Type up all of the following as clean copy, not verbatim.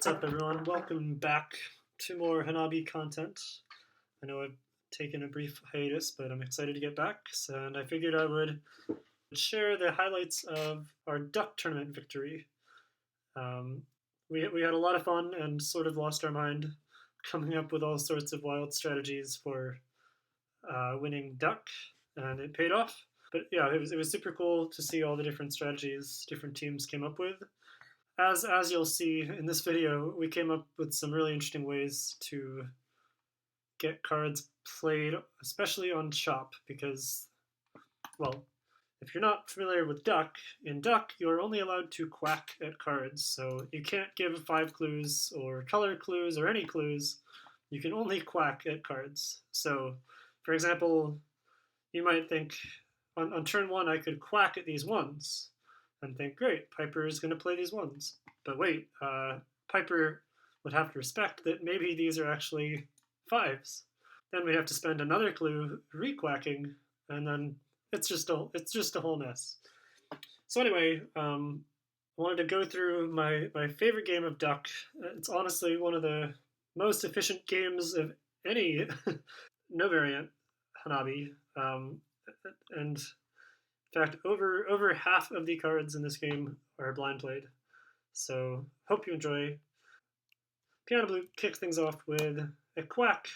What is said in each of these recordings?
What's up, everyone? Welcome back to more Hanabi content. I know I've taken a brief hiatus, but I'm excited to get back, and I figured I would share the highlights of our duck tournament victory. We had a lot of fun and sort of lost our mind coming up with all sorts of wild strategies for winning duck, and it paid off. But yeah, it was super cool to see all the different strategies different teams came up with. As you'll see in this video, we came up with some really interesting ways to get cards played, especially on chop, because, well, if you're not familiar with duck, in duck you're only allowed to quack at cards, so you can't give 5 clues or color clues or any clues. You can only quack at cards. So, for example, you might think, on turn 1 I could quack at these ones, and think, great, Piper is going to play these ones. But wait, Piper would have to respect that maybe these are actually 5s. Then we'd have to spend another clue re-quacking, and then it's just a whole mess. So anyway, I wanted to go through my favorite game of duck. It's honestly one of the most efficient games of any no variant Hanabi, and in fact, over half of the cards in this game are blind played. So, hope you enjoy. Piano Blue kicks things off with a Quack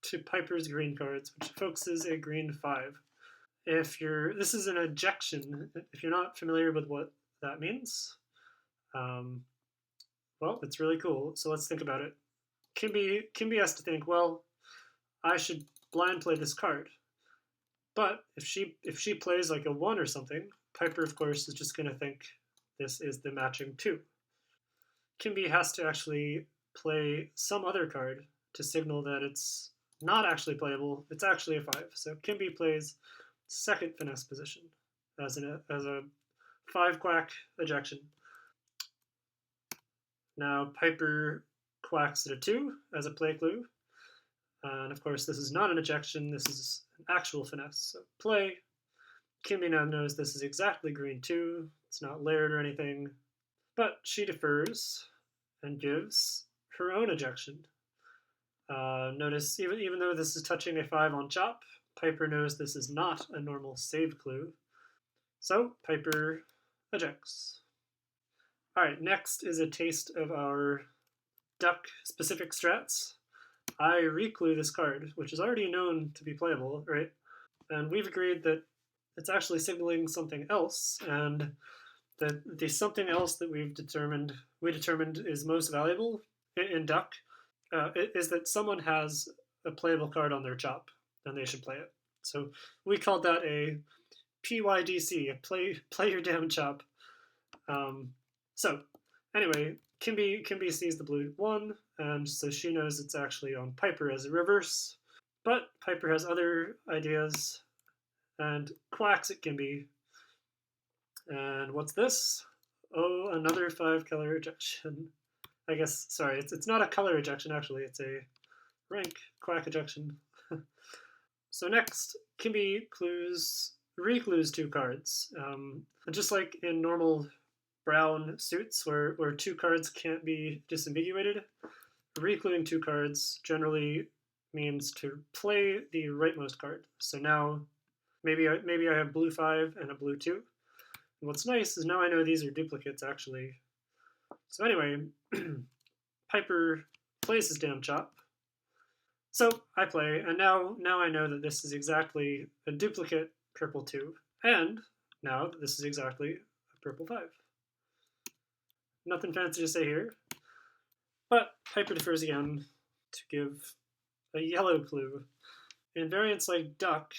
to Piper's green cards, which focuses a green 5. This is an ejection. If you're not familiar with what that means, well, it's really cool. So let's think about it. Kimby has to think, well, I should blind play this card. But if she plays like a 1 or something, Piper, of course, is just going to think this is the matching 2. Kimby has to actually play some other card to signal that it's not actually playable. It's actually a 5. So Kimby plays second finesse position as a 5 quack ejection. Now Piper quacks at a 2 as a play clue. And of course, this is not an ejection, this is an actual finesse. So play. Kimby now knows this is exactly green 2. It's not layered or anything. But she defers and gives her own ejection. Notice, even though this is touching a 5 on chop, Piper knows this is not a normal save clue. So Piper ejects. Alright, next is a taste of our duck-specific strats. I reclue this card, which is already known to be playable, right? And we've agreed that it's actually signaling something else, and that the something else that we determined is most valuable in duck is that someone has a playable card on their chop, and they should play it. So we called that a PYDC, a play your damn chop. So anyway, Kimby sees the blue 1, and so she knows it's actually on Piper as a reverse. But Piper has other ideas and quacks at Kimby. And what's this? Oh, another 5 color ejection. I guess, sorry, it's not a color ejection actually, it's a rank quack ejection. So next, Kimby reclues 2 cards. Just like in normal brown suits where 2 cards can't be disambiguated, recluing 2 cards generally means to play the rightmost card. So now maybe I have blue 5 and a blue 2. And what's nice is now I know these are duplicates actually. So anyway, Piper plays his damn chop. So I play, and now I know that this is exactly a duplicate purple 2, and now that this is exactly a purple 5. Nothing fancy to say here, but Piper defers again to give a yellow clue. In variants like duck,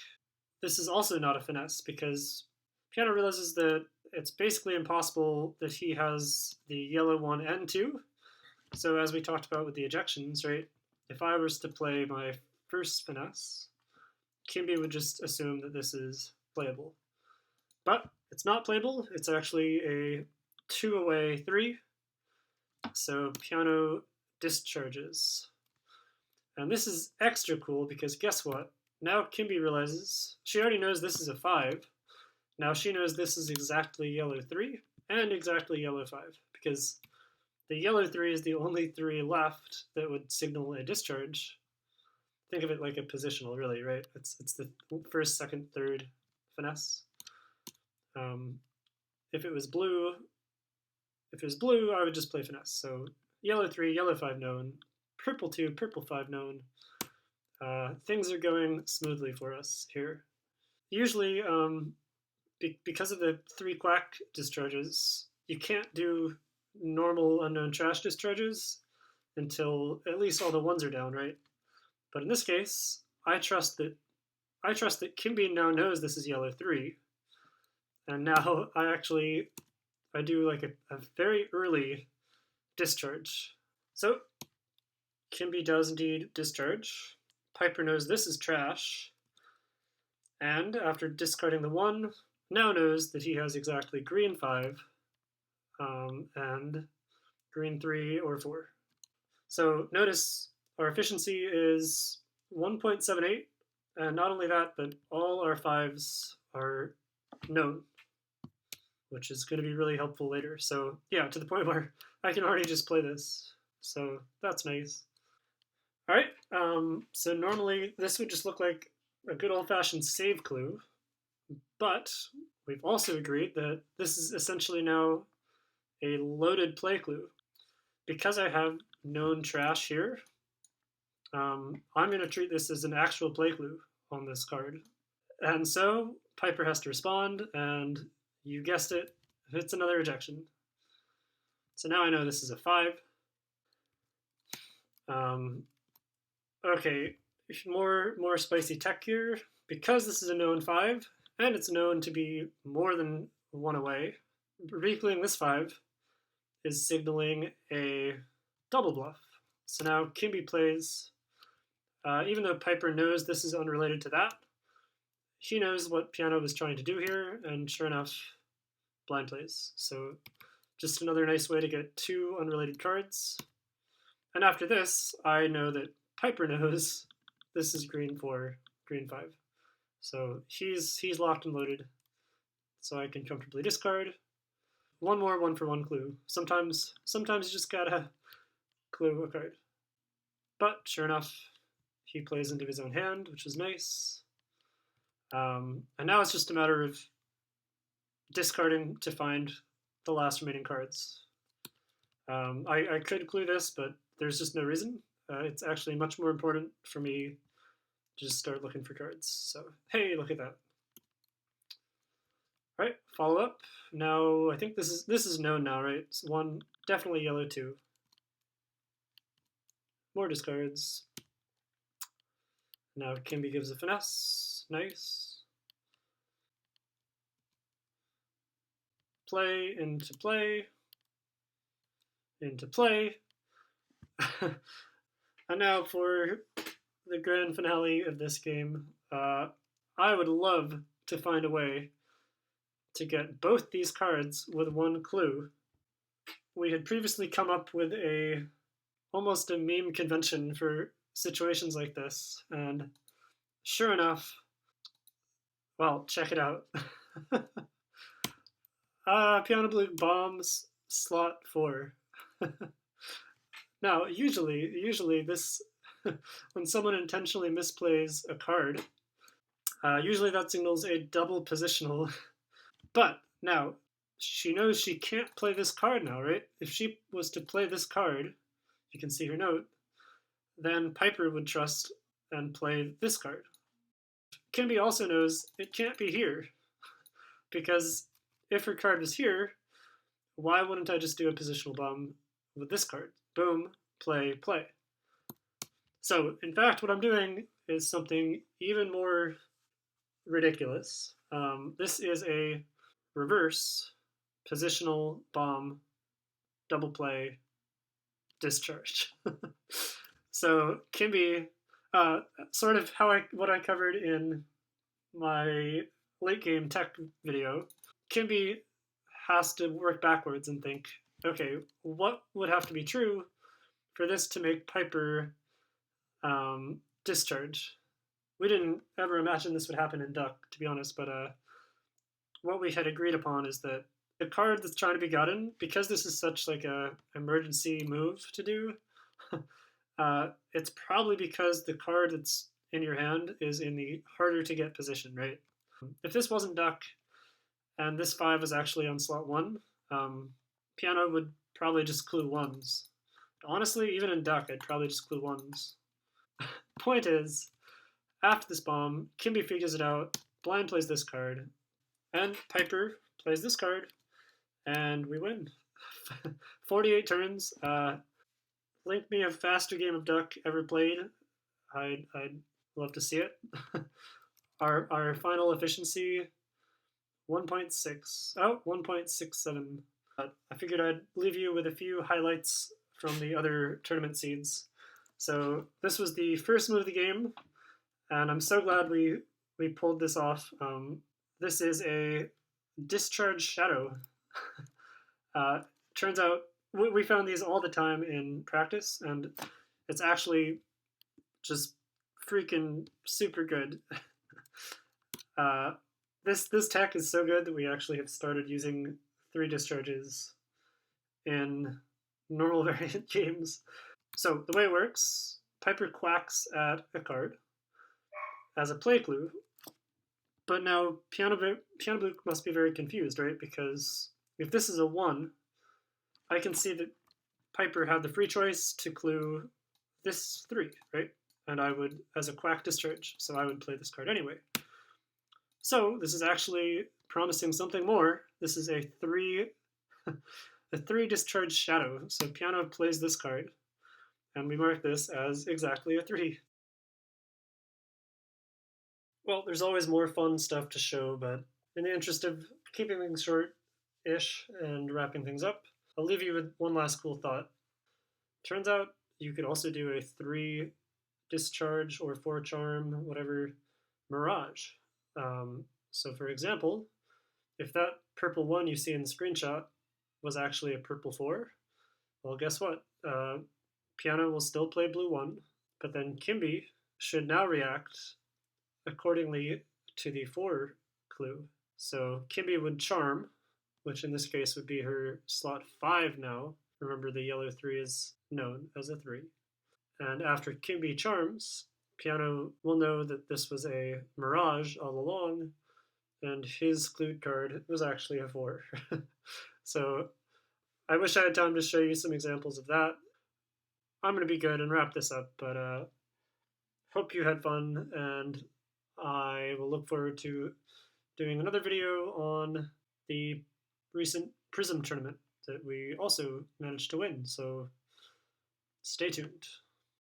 this is also not a finesse, because Piano realizes that it's basically impossible that he has the yellow 1 and 2. So as we talked about with the ejections, right, if I was to play my first finesse, Kimby would just assume that this is playable. But it's not playable, it's actually a 2-away 3. So Piano discharges. And this is extra cool because guess what? Now Kimby realizes she already knows this is a 5. Now she knows this is exactly yellow 3 and exactly yellow 5 because the yellow 3 is the only 3 left that would signal a discharge. Think of it like a positional, really, right? It's the first, second, third finesse. If it was blue, I would just play finesse. So yellow 3, yellow 5 known, purple 2, purple 5 known. Things are going smoothly for us here. Usually, because of the 3 quack discharges, you can't do normal unknown trash discharges until at least all the 1s are down, right? But in this case, I trust that Kimby now knows this is yellow 3, and now I do like a very early discharge. So Kimby does indeed discharge. Piper knows this is trash, and after discarding the 1, now knows that he has exactly green 5 and green 3 or 4. So notice our efficiency is 1.78, and not only that, but all our 5s are known, which is going to be really helpful later. So yeah, to the point where I can already just play this. So that's nice. All right, so normally this would just look like a good old-fashioned save clue, but we've also agreed that this is essentially now a loaded play clue. Because I have known trash here, I'm going to treat this as an actual play clue on this card. And so Piper has to respond, and you guessed it, it's another rejection. So now I know this is a 5. Okay, more spicy tech here. Because this is a known 5, and it's known to be more than 1 away, recalling this 5 is signaling a double bluff. So now Kimby plays, even though Piper knows this is unrelated to that, she knows what Piano was trying to do here, and sure enough, blind plays. So just another nice way to get 2 unrelated cards. And after this, I know that Piper knows this is green 4, green 5. So he's locked and loaded, so I can comfortably discard. One more 1-for-1 clue. Sometimes you just gotta clue a card. But sure enough, he plays into his own hand, which is nice. And now it's just a matter of discarding to find the last remaining cards. I could clue this, but there's just no reason. It's actually much more important for me to just start looking for cards. So, hey, look at that. All right, follow up. Now, I think this is known now, right? It's 1, definitely yellow 2. More discards. Now Kimby gives a finesse. Nice. Play, into play. Into play. And now for the grand finale of this game, I would love to find a way to get both these cards with 1 clue. We had previously come up with almost a meme convention for situations like this, and sure enough, well, check it out. Piano Blue bombs slot 4. Now, usually this, when someone intentionally misplays a card, usually that signals a double positional. But now, she knows she can't play this card now, right? If she was to play this card, you can see her note, then Piper would trust and play this card. Kimby also knows it can't be here, because if her card was here, why wouldn't I just do a positional bomb with this card? Boom, play, play. So, in fact, what I'm doing is something even more ridiculous. This is a reverse positional bomb double play discharge. So Kimby, sort of what I covered in my late game tech video, Kimby has to work backwards and think, okay, what would have to be true for this to make Piper discharge? We didn't ever imagine this would happen in Duck, to be honest, but what we had agreed upon is that the card that's trying to be gotten, because this is such like a emergency move to do, it's probably because the card that's in your hand is in the harder to get position, right? If this wasn't duck and this 5 was actually on slot 1, piano would probably just clue 1s. Honestly, even in duck, I'd probably just clue 1s. Point is, after this bomb, Kimby figures it out, blind plays this card, and Piper plays this card, and we win. 48 turns. Link me a faster game of duck ever played. I'd love to see it. Our final efficiency 1.6. Oh, 1.67. I figured I'd leave you with a few highlights from the other tournament seeds. So this was the first move of the game, and I'm so glad we pulled this off. This is a discharge shadow. Turns out we found these all the time in practice, and it's actually just freaking super good. This tech is so good that we actually have started using 3 discharges in normal variant games. So the way it works, Piper quacks at a card as a play clue, but now Piano Blue must be very confused, right? Because if this is a 1, I can see that Piper had the free choice to clue this 3, right? And I would, as a quack discharge, so I would play this card anyway. So this is actually promising something more. This is a 3 discharge shadow. So piano plays this card, and we mark this as exactly a 3. Well, there's always more fun stuff to show, but in the interest of keeping things short-ish and wrapping things up, I'll leave you with one last cool thought. Turns out you could also do a 3 discharge or 4 charm, whatever, mirage. So for example, if that purple 1 you see in the screenshot was actually a purple 4, well, guess what? Piano will still play blue 1, but then Kimby should now react accordingly to the 4 clue. So Kimby would charm, which in this case would be her slot 5 now. Remember, the yellow 3 is known as a 3. And after Kimby charms, Piano will know that this was a mirage all along, and his clued card was actually a 4. So I wish I had time to show you some examples of that. I'm going to be good and wrap this up, but hope you had fun, and I will look forward to doing another video on the recent Prism tournament that we also managed to win, so stay tuned.